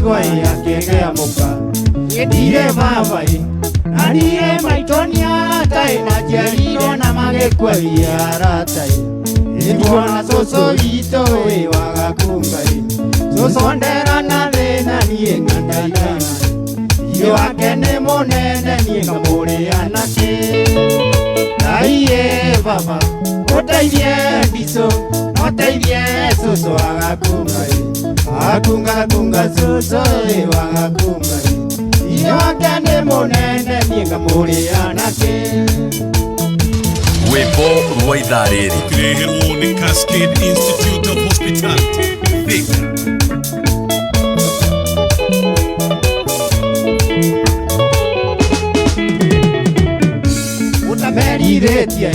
magĩkua akĩgĩa mũka gĩthire babai na niĩ maitũ nĩarataĩ na njiarirwo na magĩkua aratai nĩtuona cũcũ witũ wagakungai cũcũ ndera na thĩna niĩ ng'andaigana ithe wake nĩ mũnene niĩ ngamũrĩa nakĩ Ngai baba ũteithie Ndicũ ũteithie cũcũ wagakungai akunga cũcũ wagakungai ithe wake nĩ mũnene niĩ ngamũrĩa nakĩ Wimbo rwa ithaa rĩrĩ ũkĩreherwo nĩ Cascade Institute of Hospitality Thika. Utamerithĩtie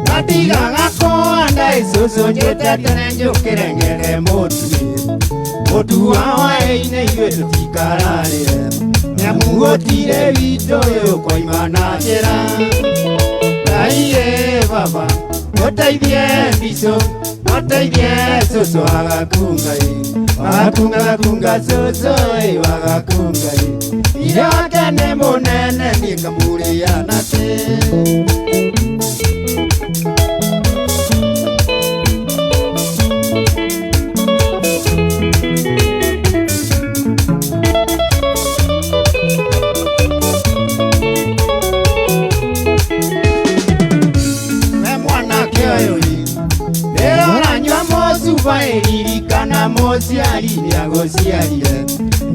gatigaga kũanda cũcũ njũte tene njũkĩre ngere mũtu wa hwaĩ-inĩ ithuĩ tũtikararĩre nĩamu gũtirĩ witũ ũkoima na njĩra Ngai baba ũteithie Ndicũ ũteithie cũcũ wagakungai wagakunga cũcũ wagakungai ithe wake nĩ mũnene niĩ ngamũrĩa nakĩ Ririkana mũciari nĩagũciarire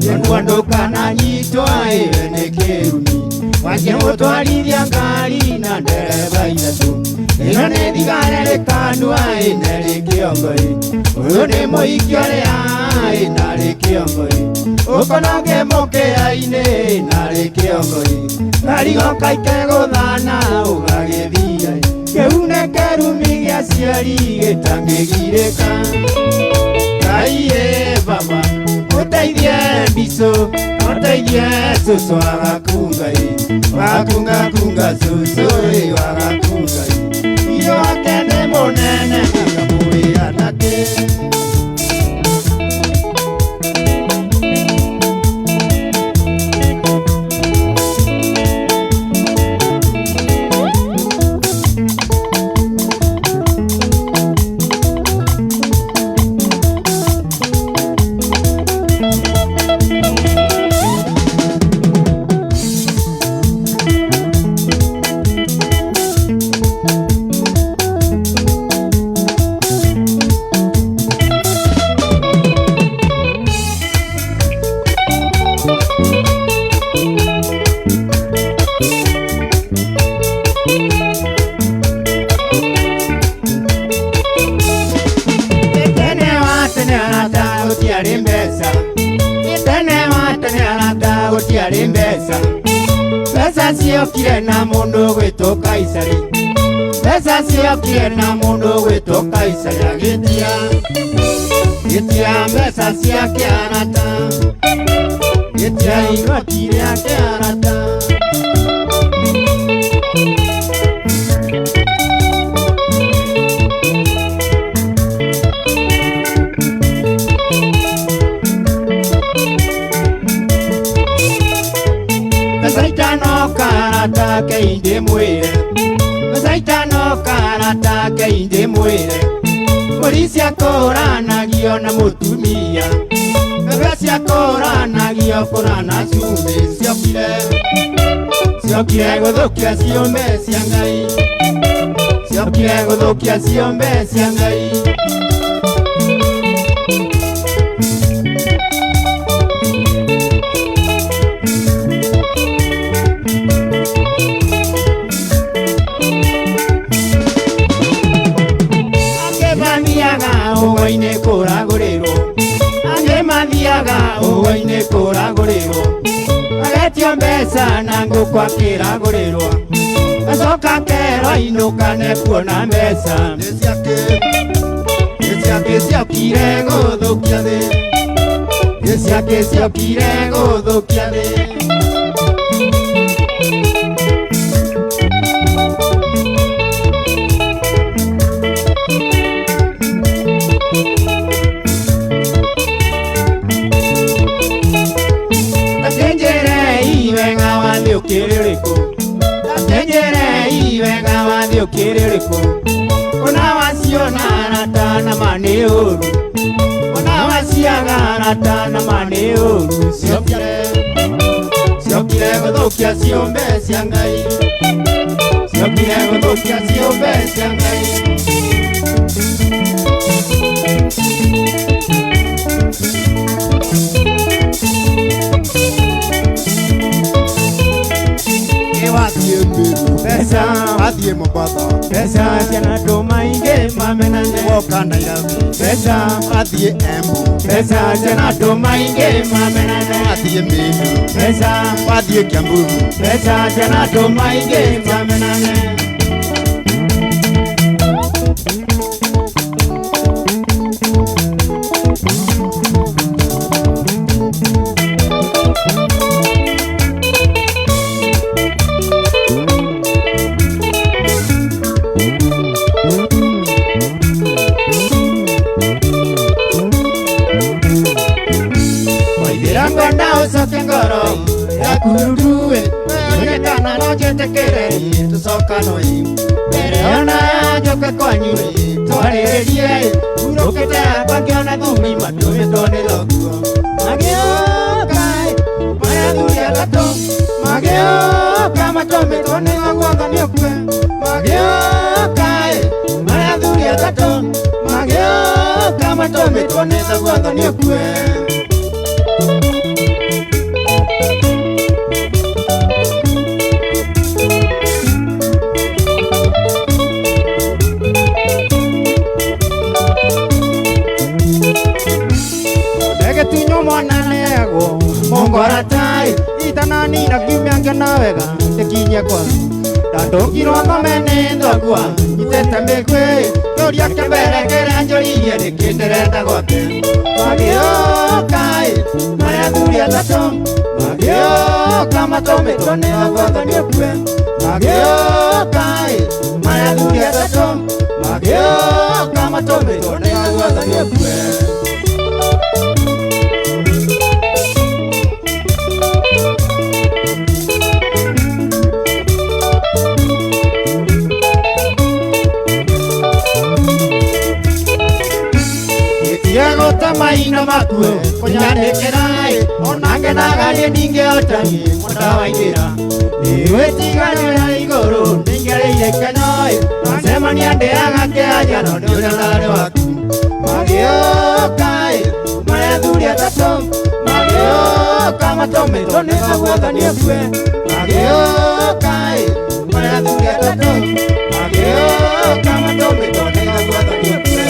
nĩkwandũkana nyitwo ĩwe nĩ kĩrumi wakĩmũtwarithia ngari na ndereba ithatũ ĩno nĩ thigara rĩkanua ĩna rĩ kĩongoi ũyũ nĩ mũhiki ũrĩa ĩna rĩ kĩongoi ũkonoge mũkĩa-inĩ ĩna rĩ kĩongoi garigoka ikegũthana ũgagĩthia kĩu nĩ kĩrumi gĩa ciari gĩtangĩgirĩka Ngai baba ũteithie Ndicũ ũteithie cũcũ wagakungai wagakunga cũcũ wagakungai ithe wake nĩ mũnene ngamũrĩa nakĩ Pesa ciokire na mũndũ gwĩtwo Kaisari Pesa ciokire na mũndũ gwĩtwo Kaisari agĩtia mbeca ciake arata gĩtia igoti rĩake arata karata keinde mwire Zaitano karata keinde mwire Polisi akoranagio na mũtumia Besi akoranagio kũrana cumbĩ ciokire gũthũkia ciũmbe cia Ngai ciokire gũthũkia ciũmbe cia Ngai Ũgũinĩ kũragũrĩrwo angĩ mathiaga ũgũinĩ kũragũrĩrwo agetio mbeca na ngũkũ akĩragũrĩrwo acoka kero inũkane kuona mbeca nĩ ciake ciokire gũthũkia thĩ nĩ ciake ciokire gũthũkia thĩ ukiririku Tenjere iwega wathi ukiririku Ona wasiona natana maneuru Ona wasiaga natana maneuru Siokire guthukia ciumbe cia Ngai Siokire guthukia ciumbe cia Ngai Pesa, Athiĩ Mombasa, pesa ciana andũ maingĩ mamenane woka Nairobi, Pesa, athiĩ Embu, pesa ciana andũ maingĩ mamenane athiĩ Meru, Pesa, athiĩ Kiambu, pesa ciana andũ maingĩ mamenane Usoke ngoro ya kuruduwe Mwenye kana noje tekereri tusoka noi Mere ona joke kwanyu Twarerie Urokete hapa kiona dhumi Matume tone lokuo Mageo kai Maya dhuria tato Mageo kama tome tone Magwanga niokwe Mageo kai Maya dhuria tato Mageo kama tome tone Magwanga niokwe Mongora tai, itanani na kimyange na wega, tekinya kwa. Tatokiro ngomene ndogwa, itete mekwe, toria kembere kera njoriye nikindereta gote. Magio kai, maya dhuria tato, magio kama tome tone wagwatha niekwe. Magio kai, maya dhuria tato, magio kama tome tone wagwatha niekwe. Yego tamaina makue Konyane kerai Onange nagari ninge otangi Mwanda waingira Niwe tigane na igoro Ningere ile kenoi Nasema niande agake ajano Niwe nare waku Magio kai Maya dhuria tato Magio kama tome Tone magwatha niekwe Magio kai Maya dhuria tato Magio kama tome Tone magwatha niekwe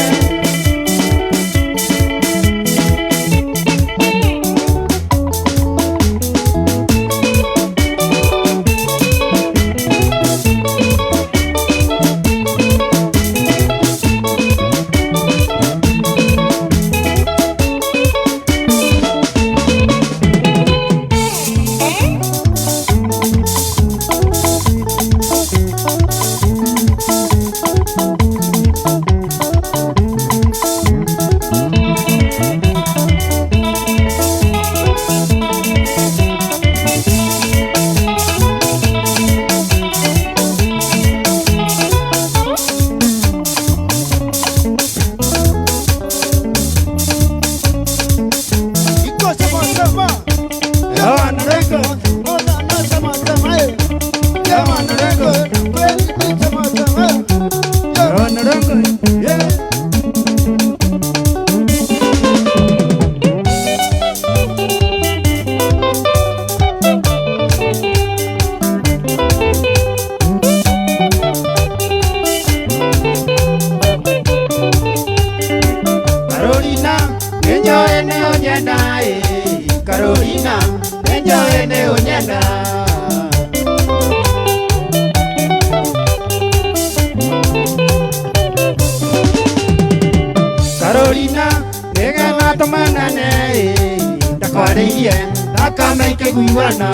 Carolina, enjoy ne unyenda. Carolina, nega na tomana ne, takwariye, takameke guiwana.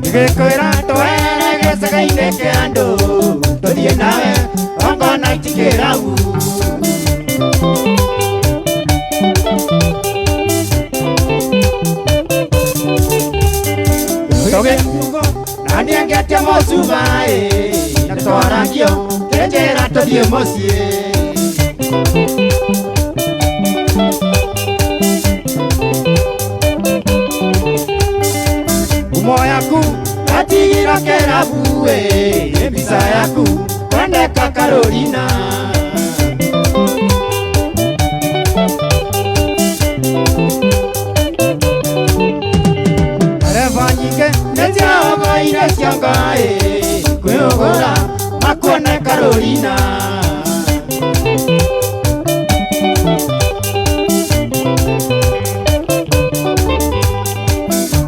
Ngekoira toere gesaka indeke ando, todie nawe, ongo naitikerawu. Toge nyungo nani angetia mosubae Naktorangio Kejera todie mosie Umo yaku Atigira kerabuwe Ebisa yaku Kwendeka Carolina Arevanyike Netia ogo ire siangae Kweogora Makone Carolina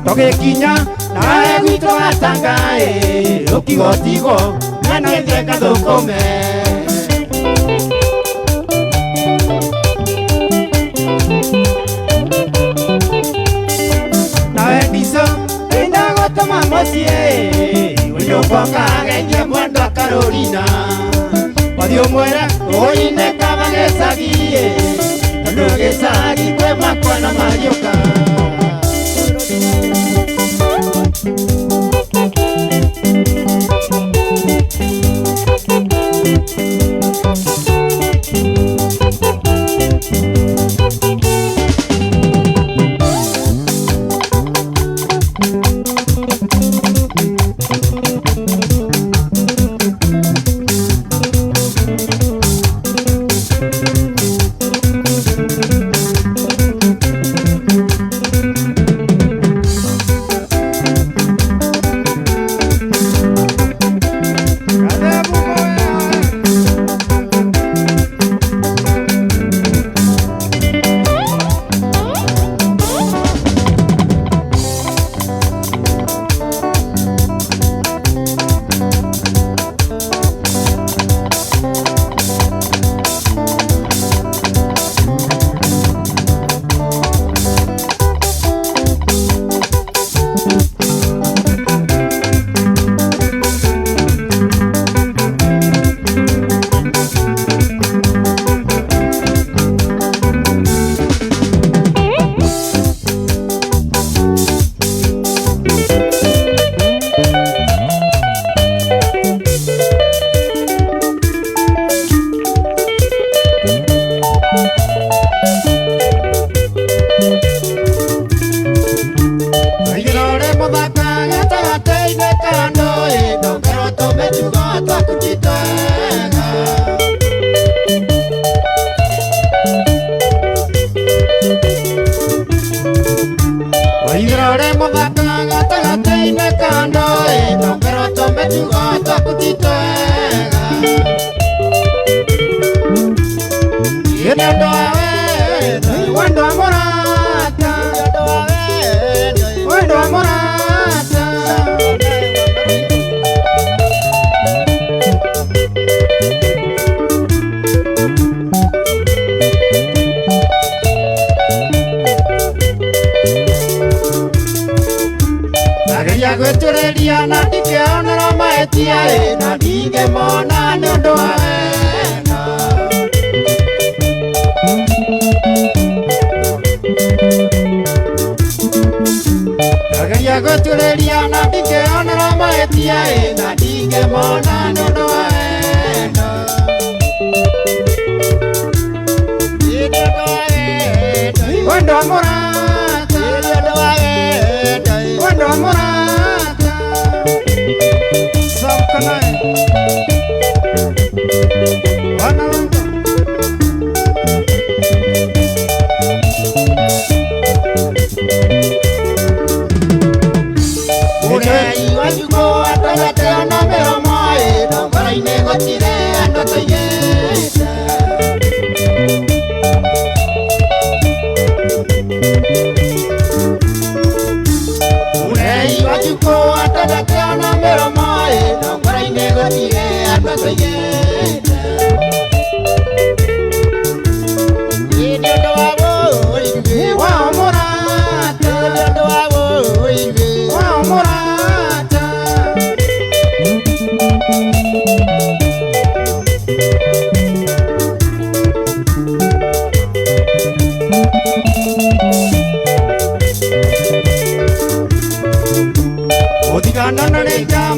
Toge kinya Nae gwito atangae Okigotigo Nena etheka thukome Nae ndiso Enda gotoma mosie Wenyokoka agenye mwendo a Carolina Wadio mwere Oine kabagesagie Tondo gesagi kwe makwana marioka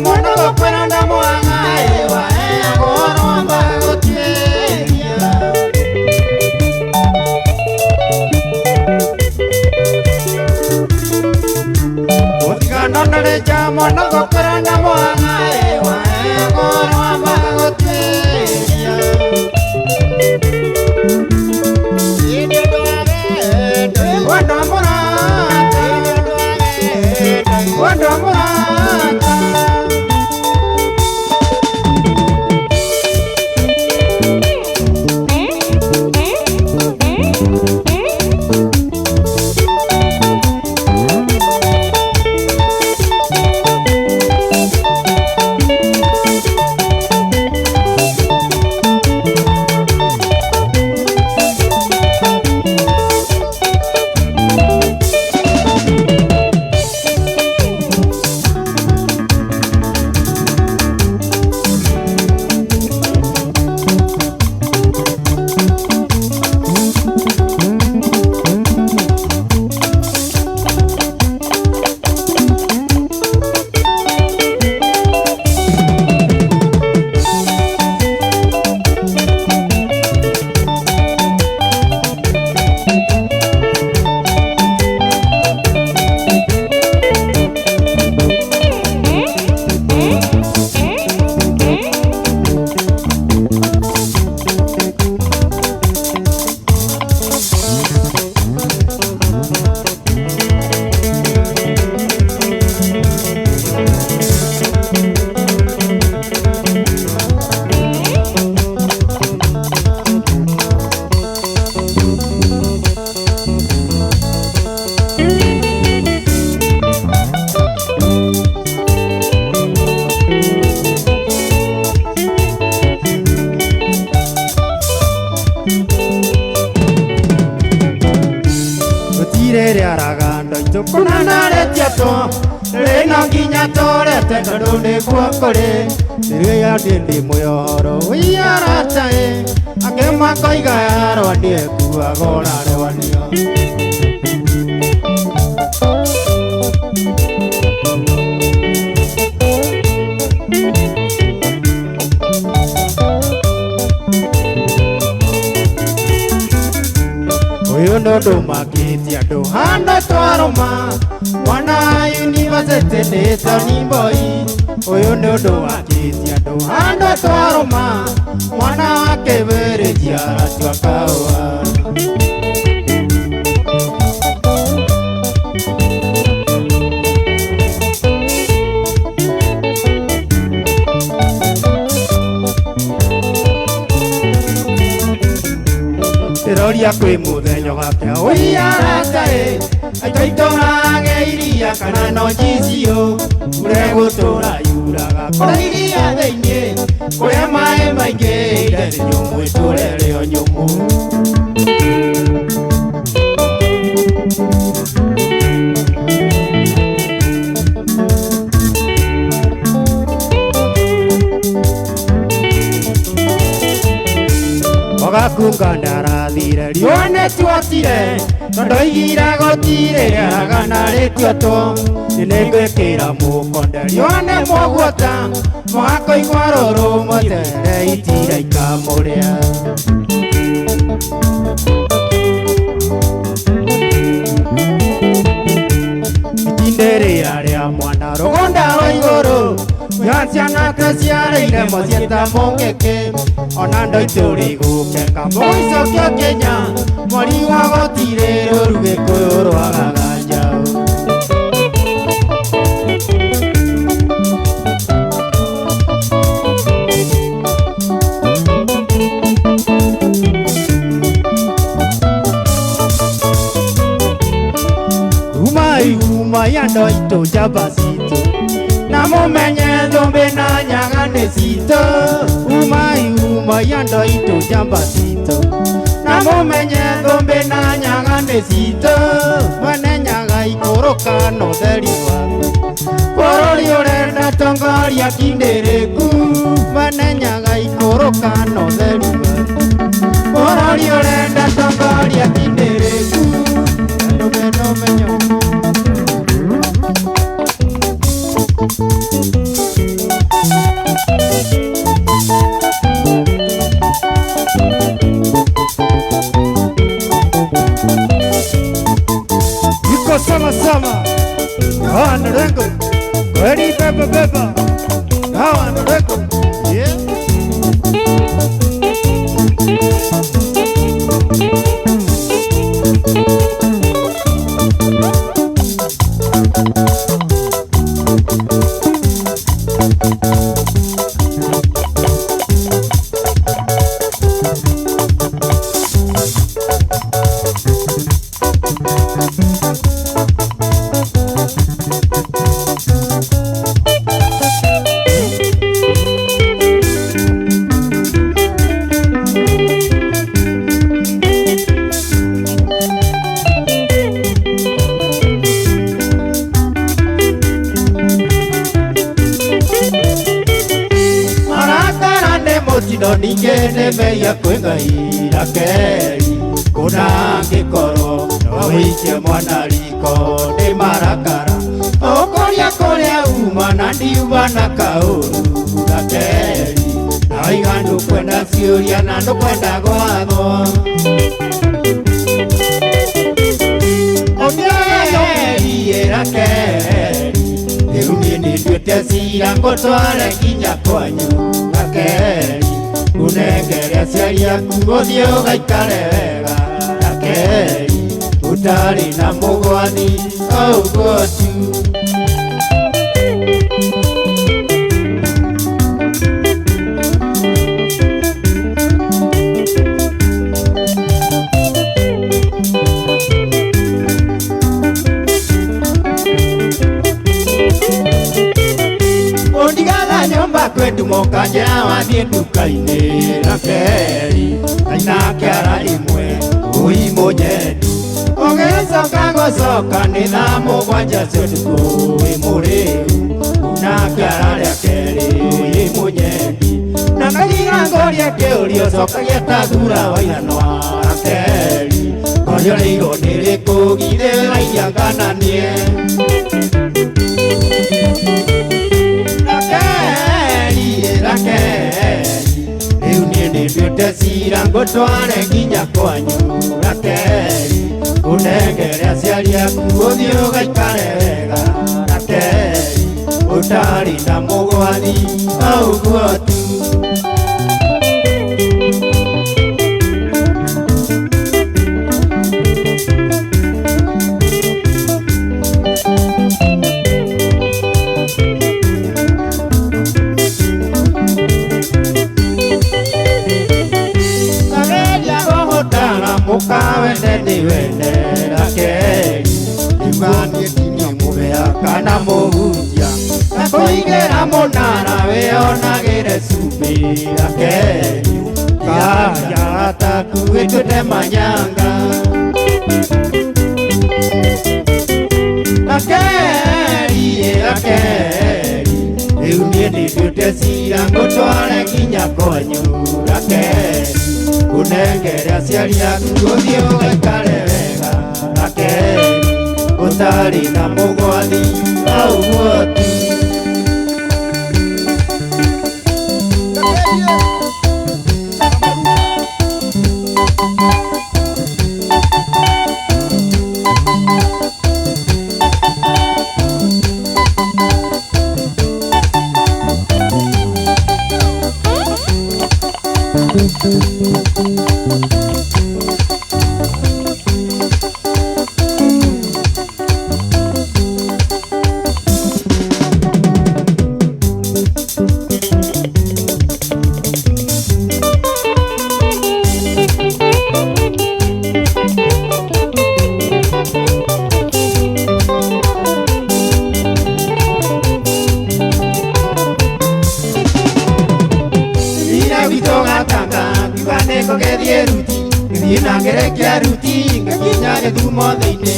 mwana gokwera ndamuanga ewa agoro mbagoteria Otigana nareja mwana gokwera ndamuanga ewa agoro mbagoteria Lena ginya tore te kadone kuakore Nire dindi moyoro Uyara tae Akema koiga yaro Adie kuwa gona rewanio Uyundo dumakitia duhanda twaroma Mwana university nita ni boy Uyundo dumakitia duhanda twaroma Mwana wake vere jiara tuakawa Roria kwe mudenyo gakya Uyara tae Aitoitora iria kana no jizio Urego tora yuraga Kora iria deinye Kore mae maige Ire nyumu iture leo nyumu Wagakunga ndarathire Rione tuatire Tondo igira gotire Agana retioto Ninegwekira mukonde Rione mogwata Mwako igwaroro Motere itira ikamurea Itindere area mwana Rogonda oigoro Yanciana kasiareire Mosieta mongeke Onando ituri gukeka Moiso kio Kenya Mori wagotire Ruruge kuyoro agaganjao Yando ito jabasito Namo menye dombe na nyagane sito Uma yando ito jabasito Namo menye dombe na nyagane sito Mane nyaga ikoroka no deriwa Porori orenda tongaria kindereku Mane nyaga ikoroka no deriwa Porori orenda tongaria kindereku Dombe no menyo sama sama. Hawa na rengo. Kweli beba beba. Hawa na rengo. Yeah. Motino ningene meya kwengaira keri kuna ngikoro nowikie mwana riko ni marakara okoria koria uma na ndiuma na kauru na keri na iganu kwenda ciuria na ndukwenda gwathwo ongeri era keri riu nie nduite cira ngutware nginya kwanyu Rakeri, unengere aciari aku uthie ugaikare wega Rakeri, utari na mugwani ouguo tu nyumba kwetu mokanjera wathie nduka-ini Rakeri ainake ara imwe ui munyendu ugicoka gucoka ni thaa mugwanja cia nduku wi muriu unake araria keri ui munyendi na kagiga ngoria kiurio cokagia ta thura wairanwa Rakeri ngorio riirwo ni riku githe rairia ngananie riu nie nduite cira ngutware nginya kwanyu Rakeri unengere aciari aku uthie ugaikare wega Rakeri utari na mugwathi ouguo tu mukawende ni wende Rakeri imanie tinia mubea kana muhunjia na kuigera munara wionagire cumbi Rakeri kaya taku witute manyanga Rakeri Rakeri riu nie nduite cira ngutware nginya kwanyu Rakeri unengere aciari aku uthie ugaikare wega Rakeri utari na mugwathi ouguo tu Ngerekia ruti ngakinya githumo thiini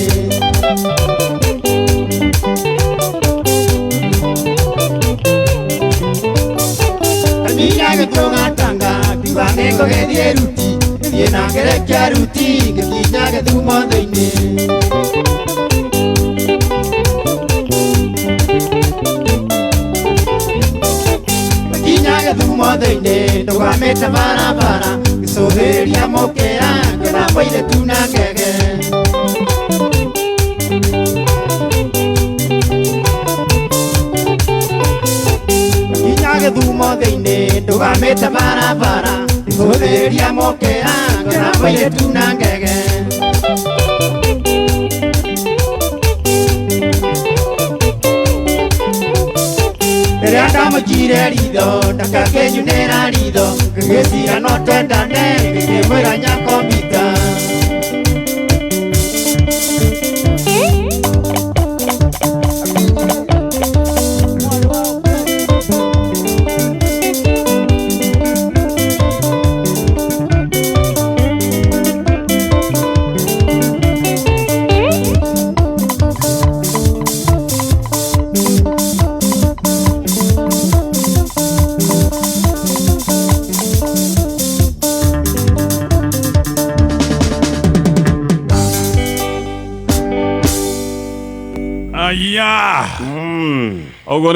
Nginya githunga tanga kiuga ningugithie ruti thie na ngerekia ruti ngakinya githumo thiini Ngakinya githumo thiini ndugamite barabara gicuhiria mukira ngena mwaire tu na ngege Gĩthumo thĩinĩ ndũgamĩte barabara hũthĩria mũkĩra ngona mũirĩtu na ngege rĩrĩa ndamũkire ritho ndakakĩnyunĩra ritho ngĩgĩcira no twendane ngĩkĩmwĩra nyakombita Aya! Ogore